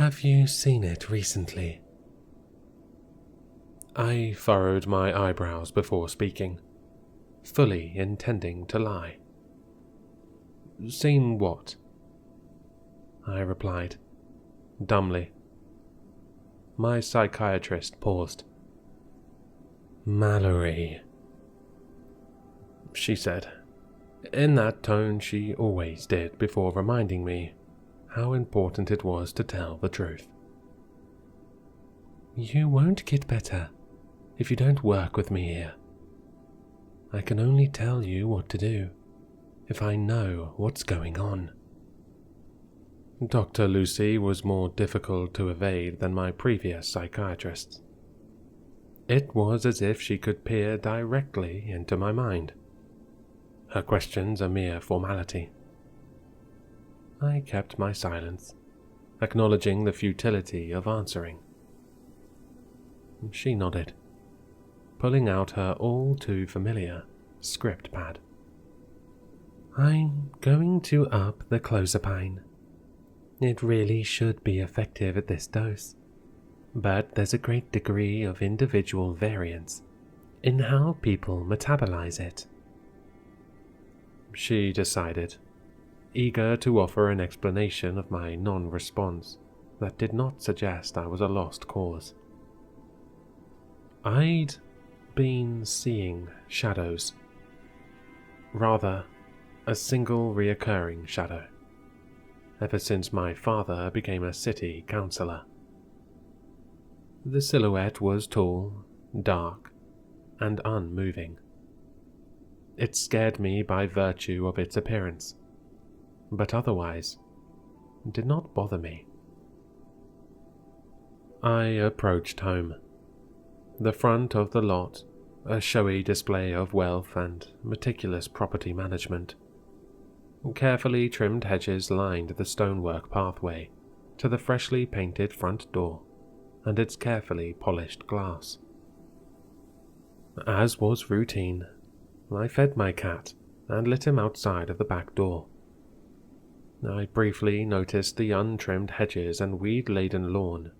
Have you seen it recently? I furrowed my eyebrows before speaking, fully intending to lie. Seen what? I replied, dumbly. My psychiatrist paused. Mallory, she said, in that tone she always did before reminding me how important it was to tell the truth. You won't get better if you don't work with me here. I can only tell you what to do if I know what's going on. Dr. Lucy was more difficult to evade than my previous psychiatrists. It was as if she could peer directly into my mind. Her questions a mere formality. I kept my silence, acknowledging the futility of answering. She nodded, pulling out her all-too-familiar script pad. I'm going to up the clozapine. It really should be effective at this dose, but there's a great degree of individual variance in how people metabolize it. She decided, eager to offer an explanation of my non-response that did not suggest I was a lost cause. I'd been seeing shadows. Rather, a single reoccurring shadow, ever since my father became a city councillor. The silhouette was tall, dark, and unmoving. It scared me by virtue of its appearance, but otherwise did not bother me. I approached home. The front of the lot, a showy display of wealth and meticulous property management. Carefully trimmed hedges lined the stonework pathway to the freshly painted front door and its carefully polished glass. As was routine, I fed my cat and lit him outside of the back door. I briefly noticed the untrimmed hedges and weed-laden lawn.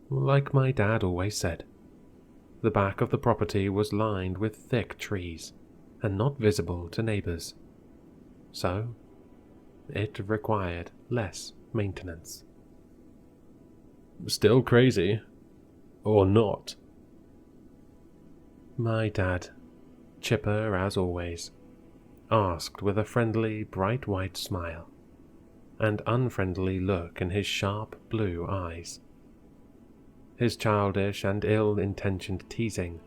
Like my dad always said, the back of the property was lined with thick trees and not visible to neighbors, so it required less maintenance. Still crazy, or not? My dad, chipper as always, asked with a friendly, bright white smile and unfriendly look in his sharp blue eyes. His childish and ill-intentioned teasing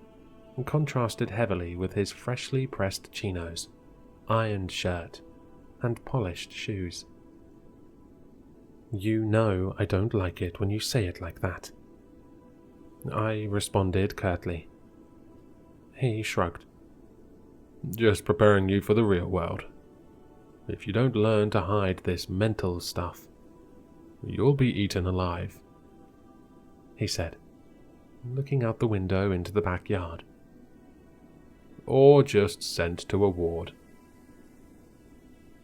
contrasted heavily with his freshly pressed chinos, ironed shirt, and polished shoes. You know I don't like it when you say it like that, I responded curtly. He shrugged. Just preparing you for the real world. If you don't learn to hide this mental stuff, you'll be eaten alive, he said, looking out the window into the backyard. Or just sent to a ward.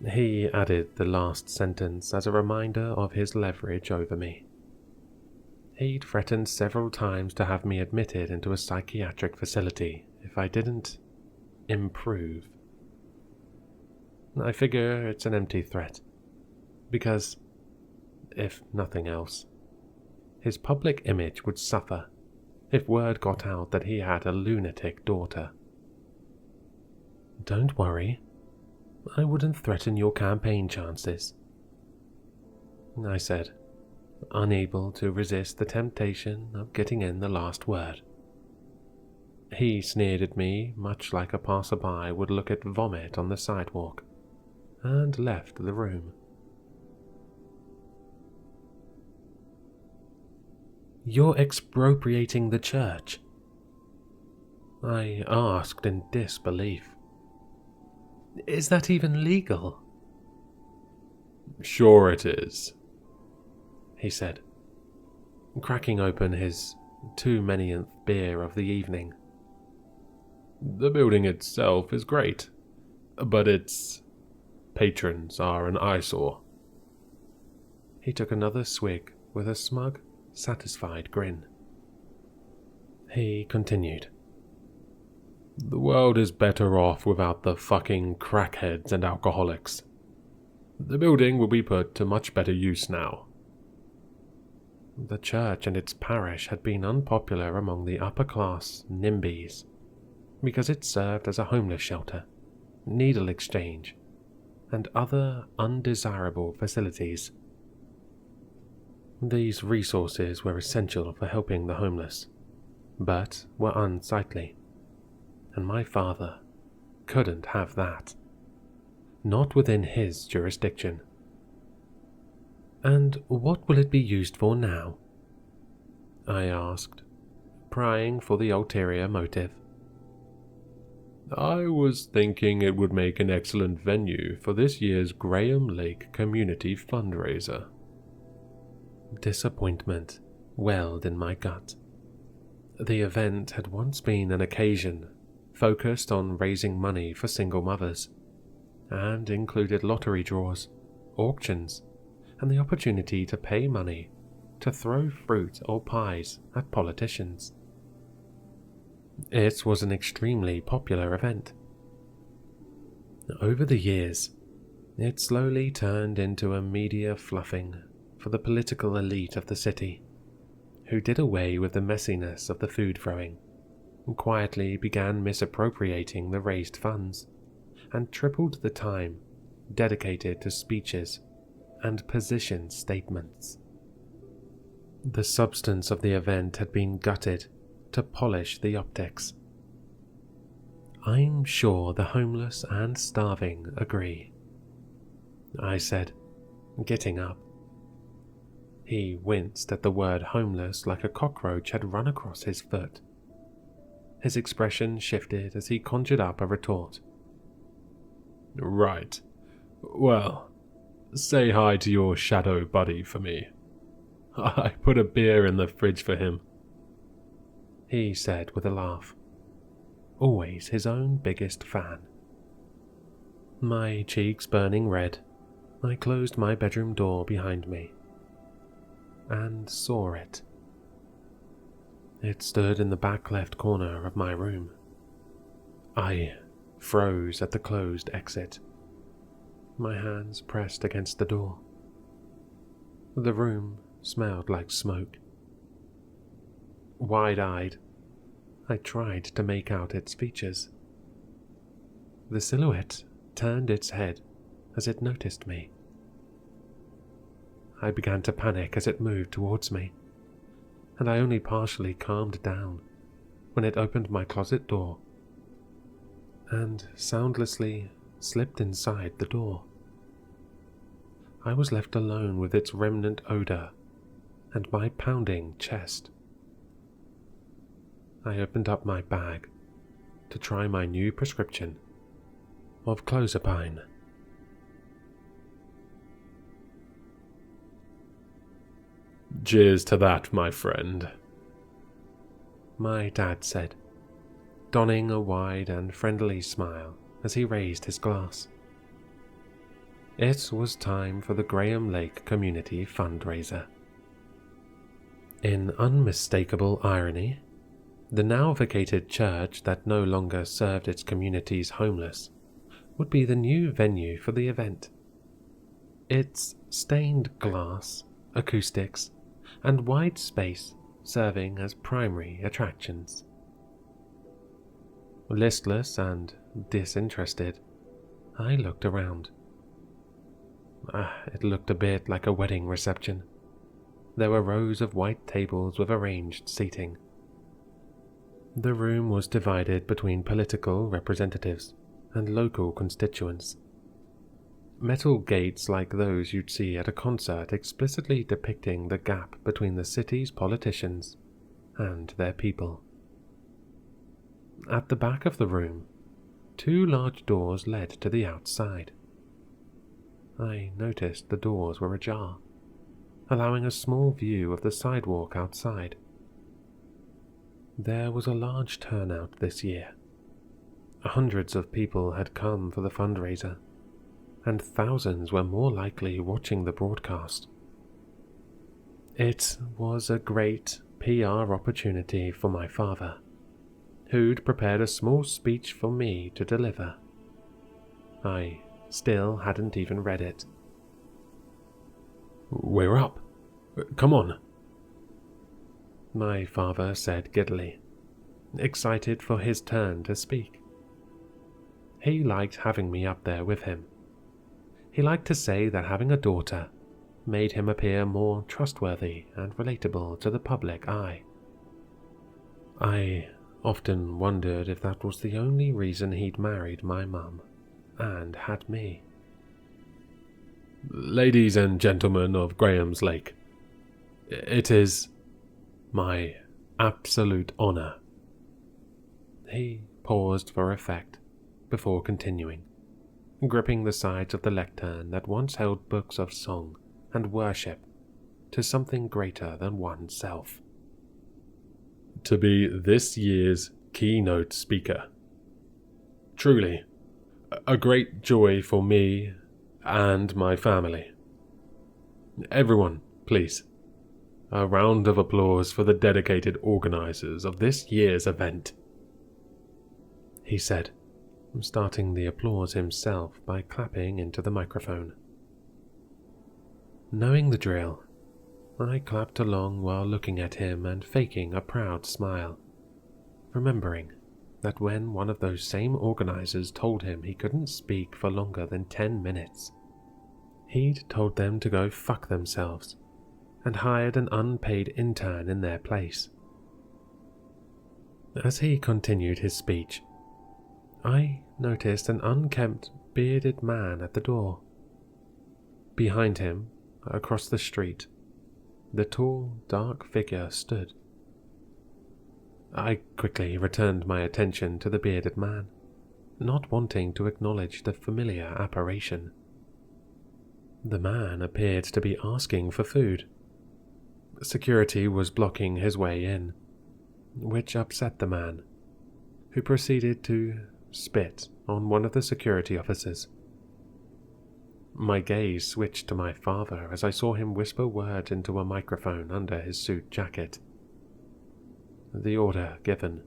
He added the last sentence as a reminder of his leverage over me. He'd threatened several times to have me admitted into a psychiatric facility if I didn't improve. I figure it's an empty threat, because, if nothing else, his public image would suffer if word got out that he had a lunatic daughter. Don't worry, I wouldn't threaten your campaign chances, I said, unable to resist the temptation of getting in the last word. He sneered at me much like a passerby would look at vomit on the sidewalk, and left the room. You're expropriating the church, I asked in disbelief. Is that even legal? Sure it is, he said, cracking open his too-manyth beer of the evening. The building itself is great, but its patrons are an eyesore. He took another swig with a smug, satisfied grin. He continued, "The world is better off without the fucking crackheads and alcoholics. The building will be put to much better use now." The church and its parish had been unpopular among the upper-class NIMBYs because it served as a homeless shelter, needle exchange, and other undesirable facilities. These resources were essential for helping the homeless, but were unsightly, and my father couldn't have that. Not within his jurisdiction. "And what will it be used for now?" I asked, prying for the ulterior motive. "I was thinking it would make an excellent venue for this year's Graham Lake Community Fundraiser." Disappointment welled in my gut. The event had once been an occasion focused on raising money for single mothers, and included lottery draws, auctions, and the opportunity to pay money to throw fruit or pies at politicians. It was an extremely popular event. Over the years, it slowly turned into a media fluffing for the political elite of the city, who did away with the messiness of the food throwing, and quietly began misappropriating the raised funds, and tripled the time dedicated to speeches and position statements. The substance of the event had been gutted to polish the optics. "I'm sure the homeless and starving agree," I said, getting up. He winced at the word homeless like a cockroach had run across his foot. His expression shifted as he conjured up a retort. "Right. Well, say hi to your shadow buddy for me. I put a beer in the fridge for him," he said with a laugh. Always his own biggest fan. My cheeks burning red, I closed my bedroom door behind me and saw it. It stood in the back left corner of my room. I froze at the closed exit, my hands pressed against the door. The room smelled like smoke. Wide-eyed, I tried to make out its features. The silhouette turned its head as it noticed me. I began to panic as it moved towards me, and I only partially calmed down when it opened my closet door and soundlessly slipped inside the door. I was left alone with its remnant odor and my pounding chest. I opened up my bag to try my new prescription of clozapine. "Cheers to that, my friend," my dad said, donning a wide and friendly smile as he raised his glass. It was time for the Graham Lake Community Fundraiser. In unmistakable irony, the now vacated church that no longer served its community's homeless would be the new venue for the event. Its stained glass, acoustics, and wide space serving as primary attractions. Listless and disinterested, I looked around. It looked a bit like a wedding reception. There were rows of white tables with arranged seating. The room was divided between political representatives and local constituents. Metal gates like those you'd see at a concert explicitly depicting the gap between the city's politicians and their people. At the back of the room, 2 large doors led to the outside. I noticed the doors were ajar, allowing a small view of the sidewalk outside. There was a large turnout this year. Hundreds of people had come for the fundraiser, and thousands were more likely watching the broadcast. It was a great PR opportunity for my father, who'd prepared a small speech for me to deliver. I still hadn't even read it. "We're up. Come on," my father said giddily, excited for his turn to speak. He liked having me up there with him. He liked to say that having a daughter made him appear more trustworthy and relatable to the public eye. I often wondered if that was the only reason he'd married my mum and had me. "Ladies and gentlemen of Graham's Lake, it is my absolute honor." He paused for effect before continuing, gripping the sides of the lectern that once held books of song and worship to something greater than oneself. "To be this year's keynote speaker. Truly, a great joy for me and my family. Everyone, please, a round of applause for the dedicated organizers of this year's event," he said, starting the applause himself by clapping into the microphone. Knowing the drill, I clapped along while looking at him and faking a proud smile, remembering that when one of those same organizers told him he couldn't speak for longer than 10 minutes, he'd told them to go fuck themselves and hired an unpaid intern in their place. As he continued his speech, I noticed an unkempt, bearded man at the door. Behind him, across the street, the tall, dark figure stood. I quickly returned my attention to the bearded man, not wanting to acknowledge the familiar apparition. The man appeared to be asking for food. Security was blocking his way in, which upset the man, who proceeded to spit on one of the security officers. My gaze switched to my father as I saw him whisper words into a microphone under his suit jacket. The order given.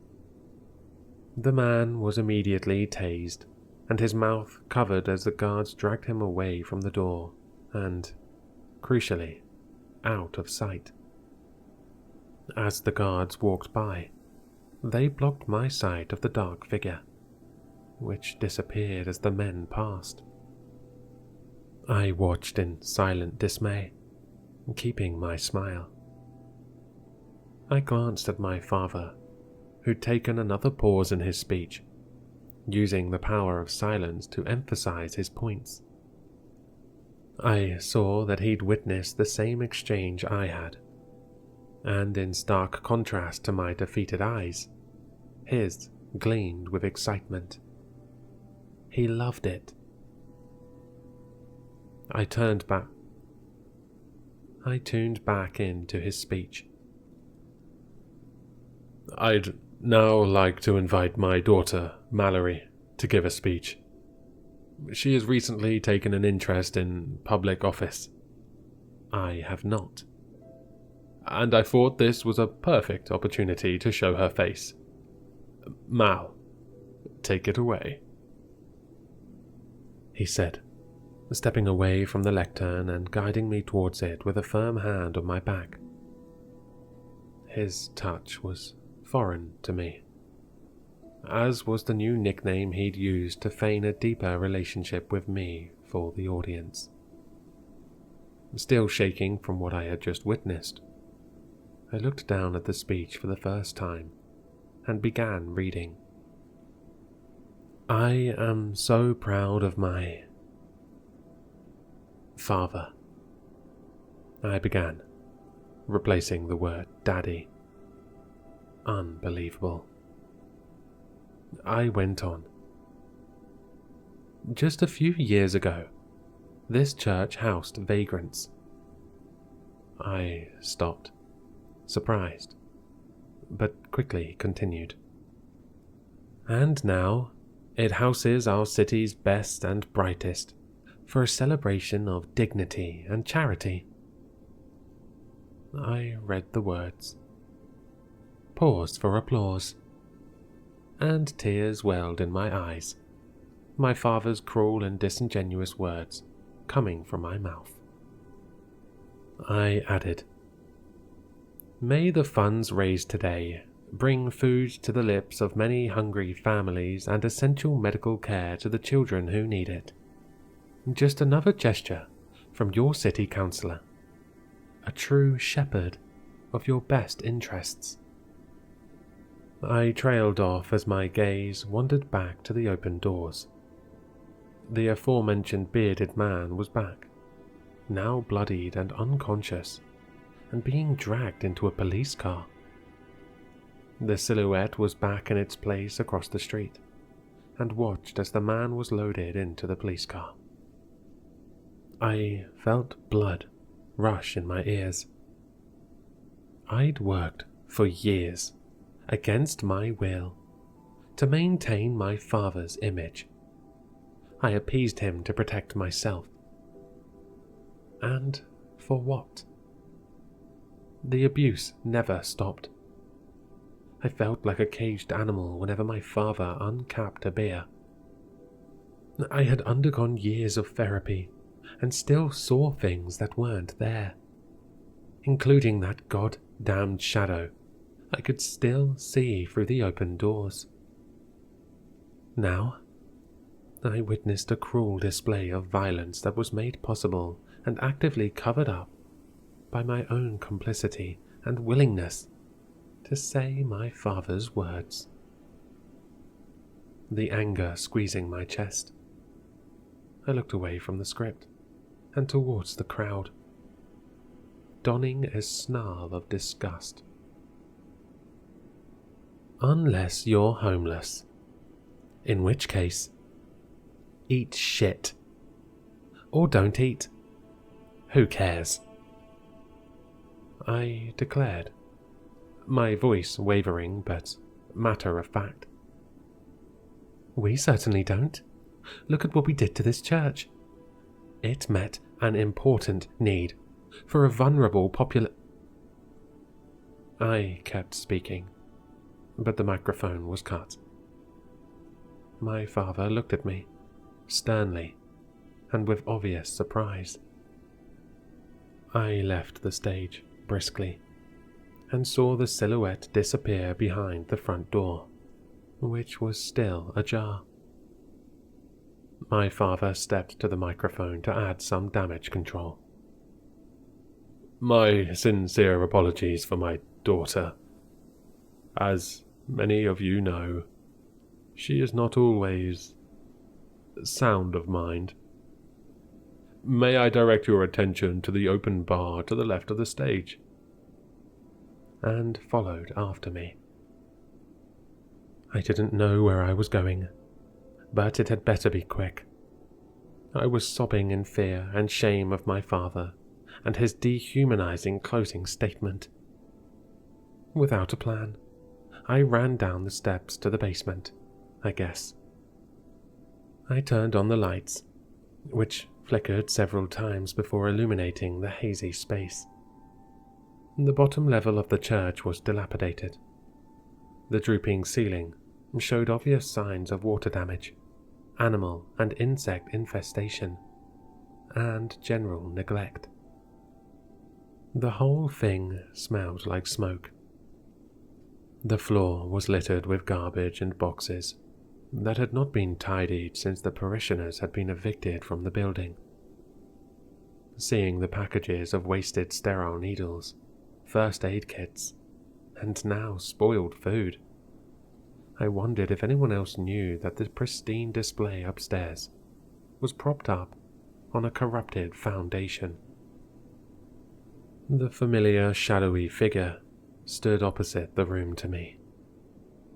The man was immediately tased, and his mouth covered as the guards dragged him away from the door and, crucially, out of sight. As the guards walked by, they blocked my sight of the dark figure, which disappeared as the men passed. I watched in silent dismay, keeping my smile. I glanced at my father, who'd taken another pause in his speech, using the power of silence to emphasize his points. I saw that he'd witnessed the same exchange I had, and in stark contrast to my defeated eyes, his gleamed with excitement. He loved it. I tuned back into his speech. "I'd now like to invite my daughter, Mallory, to give a speech. She has recently taken an interest in public office. I have not. And I thought this was a perfect opportunity to show her face. Mal, take it away," he said, stepping away from the lectern and guiding me towards it with a firm hand on my back. His touch was foreign to me, as was the new nickname he'd used to feign a deeper relationship with me for the audience. Still shaking from what I had just witnessed, I looked down at the speech for the first time and began reading. "I am so proud of my father," I began, replacing the word daddy. Unbelievable. I went on. "Just a few years ago, this church housed vagrants." I stopped, surprised, but quickly continued. "And now it houses our city's best and brightest for a celebration of dignity and charity." I read the words. Pause for applause. And tears welled in my eyes, my father's cruel and disingenuous words coming from my mouth. I added, May the funds raised today bring food to the lips of many hungry families and essential medical care to the children who need it. Just another gesture from your city councillor, a true shepherd of your best interests. I trailed off as my gaze wandered back to the open doors. The aforementioned bearded man was back, now bloodied and unconscious, and being dragged into a police car. The silhouette was back in its place across the street, and watched as the man was loaded into the police car. I felt blood rush in my ears. I'd worked for years, against my will, to maintain my father's image. I appeased him to protect myself. And for what? The abuse never stopped. I felt like a caged animal whenever my father uncapped a beer. I had undergone years of therapy and still saw things that weren't there, including that god-damned shadow I could still see through the open doors. Now, I witnessed a cruel display of violence that was made possible and actively covered up by my own complicity and willingness to say my father's words. The anger squeezing my chest, I looked away from the script and towards the crowd, donning a snarl of disgust. Unless you're homeless, in which case, eat shit. Or don't eat. Who cares? I declared, my voice wavering but matter of fact. We certainly don't. Look at what we did to this church. It met an important need for a vulnerable I kept speaking, but the microphone was cut. My father looked at me, sternly, and with obvious surprise. I left the stage briskly, and saw the silhouette disappear behind the front door, which was still ajar. My father stepped to the microphone to add some damage control. My sincere apologies for my daughter. As many of you know, she is not always sound of mind. May I direct your attention to the open bar to the left of the stage? And followed after me. I didn't know where I was going, but it had better be quick. I was sobbing in fear and shame of my father and his dehumanizing closing statement. Without a plan, I ran down the steps to the basement, I guess. I turned on the lights, which flickered several times before illuminating the hazy space. The bottom level of the church was dilapidated. The drooping ceiling showed obvious signs of water damage, animal and insect infestation, and general neglect. The whole thing smelled like smoke. The floor was littered with garbage and boxes that had not been tidied since the parishioners had been evicted from the building. Seeing the packages of wasted sterile needles, first aid kits, and now spoiled food, I wondered if anyone else knew that the pristine display upstairs was propped up on a corrupted foundation. The familiar shadowy figure stood opposite the room to me.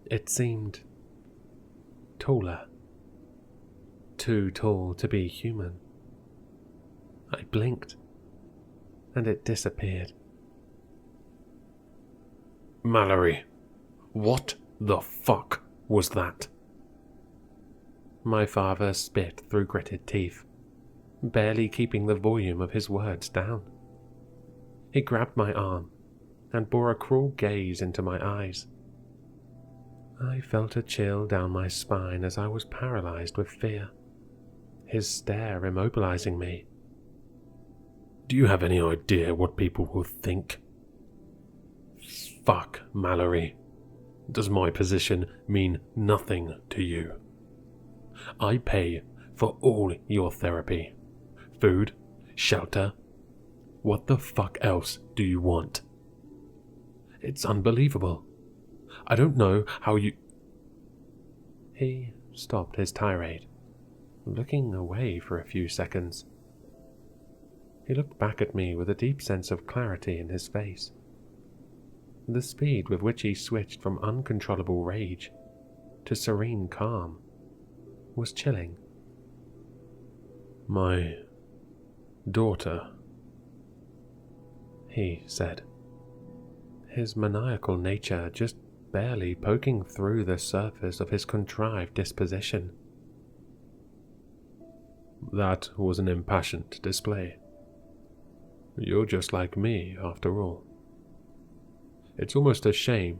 It seemed taller. Too tall to be human. I blinked, and it disappeared. Mallory, what the fuck was that? My father spit through gritted teeth, barely keeping the volume of his words down. He grabbed my arm and bore a cruel gaze into my eyes. I felt a chill down my spine as I was paralyzed with fear, his stare immobilizing me. Do you have any idea what people will think? Fuck, Mallory. Does my position mean nothing to you? I pay for all your therapy. Food, shelter. What the fuck else do you want? It's unbelievable. I don't know how you... He stopped his tirade, looking away for a few seconds. He looked back at me with a deep sense of clarity in his face. The speed with which he switched from uncontrollable rage to serene calm was chilling. My daughter, he said, his maniacal nature just barely poking through the surface of his contrived disposition. That was an impassioned display. You're just like me, after all. It's almost a shame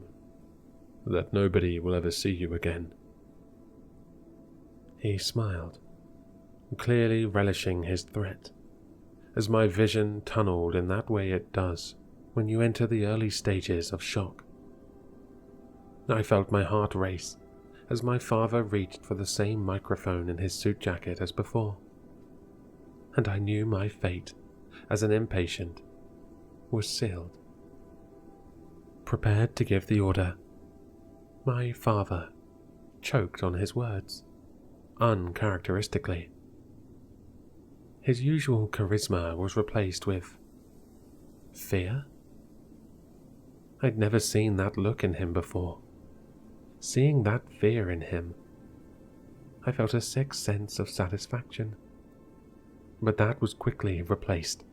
that nobody will ever see you again. He smiled, clearly relishing his threat, as my vision tunneled in that way it does when you enter the early stages of shock. I felt my heart race as my father reached for the same microphone in his suit jacket as before, and I knew my fate as an inpatient was sealed. Prepared to give the order, my father choked on his words, uncharacteristically. His usual charisma was replaced with fear. I'd never seen that look in him before. Seeing that fear in him, I felt a sick sense of satisfaction, but that was quickly replaced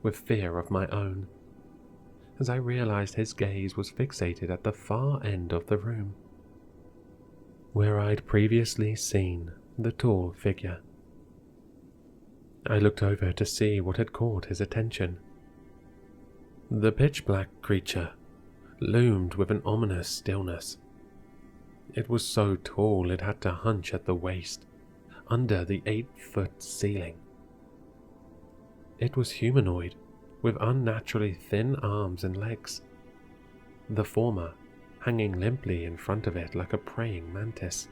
with fear of my own, as I realized his gaze was fixated at the far end of the room, where I'd previously seen the tall figure. I looked over to see what had caught his attention. The pitch-black creature loomed with an ominous stillness. It was so tall it had to hunch at the waist, under the 8-foot ceiling. It was humanoid, with unnaturally thin arms and legs, the former hanging limply in front of it like a praying mantis.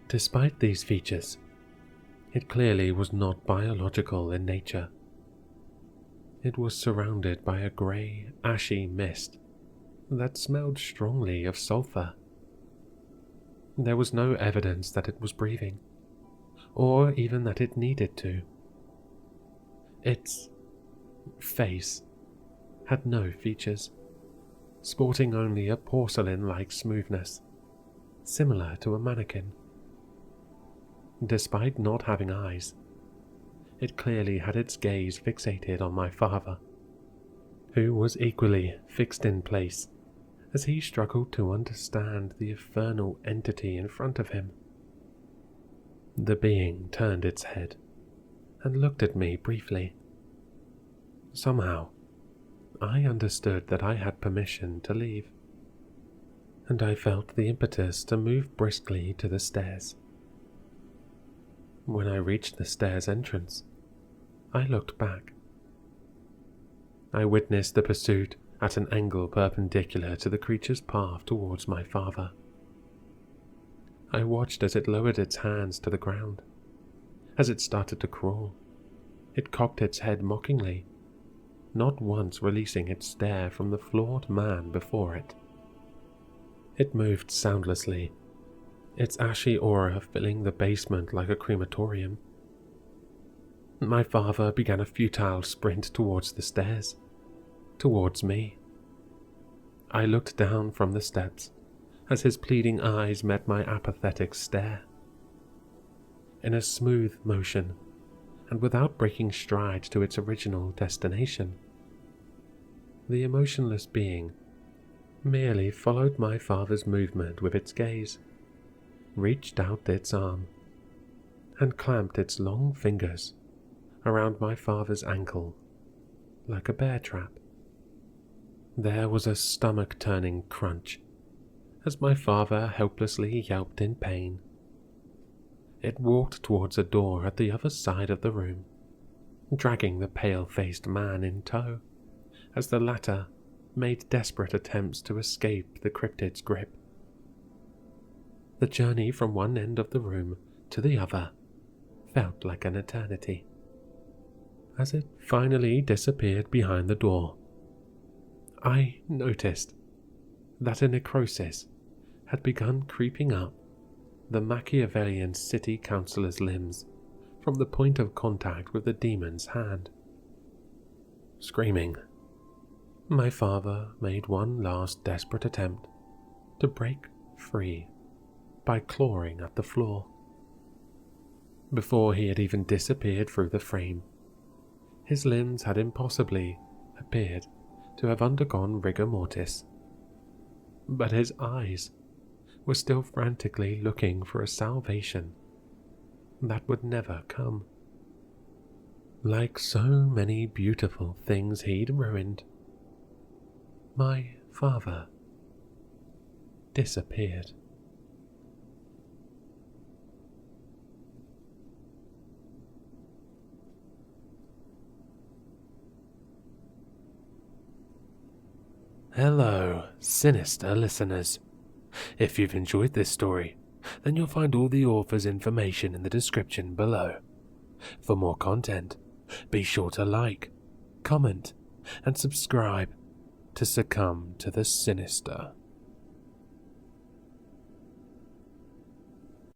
Despite these features, it clearly was not biological in nature. It was surrounded by a grey, ashy mist that smelled strongly of sulphur. There was no evidence that it was breathing, or even that it needed to. Its face had no features, sporting only a porcelain-like smoothness, similar to a mannequin. Despite not having eyes, it clearly had its gaze fixated on my father, who was equally fixed in place as he struggled to understand the infernal entity in front of him. The being turned its head and looked at me briefly. Somehow, I understood that I had permission to leave, and I felt the impetus to move briskly to the stairs. When I reached the stairs entrance, I looked back. I witnessed the pursuit at an angle perpendicular to the creature's path towards my father. I watched as it lowered its hands to the ground. As it started to crawl, it cocked its head mockingly, not once releasing its stare from the flawed man before it. It moved soundlessly, its ashy aura filling the basement like a crematorium. My father began a futile sprint towards the stairs, towards me. I looked down from the steps as his pleading eyes met my apathetic stare. In a smooth motion, and without breaking stride to its original destination, the emotionless being merely followed my father's movement with its gaze, reached out its arm, and clamped its long fingers around my father's ankle, like a bear trap. There was a stomach-turning crunch as my father helplessly yelped in pain. It walked towards a door at the other side of the room, dragging the pale-faced man in tow, as the latter made desperate attempts to escape the cryptid's grip. The journey from one end of the room to the other felt like an eternity. As it finally disappeared behind the door, I noticed that a necrosis had begun creeping up the Machiavellian city councillor's limbs from the point of contact with the demon's hand. Screaming, my father made one last desperate attempt to break free by clawing at the floor. Before he had even disappeared through the frame, his limbs had impossibly appeared to have undergone rigor mortis, but his eyes were still frantically looking for a salvation that would never come. Like so many beautiful things he'd ruined, my father disappeared. Hello, Sinister listeners. If you've enjoyed this story, then you'll find all the author's information in the description below. For more content, be sure to like, comment, and subscribe to succumb to the sinister.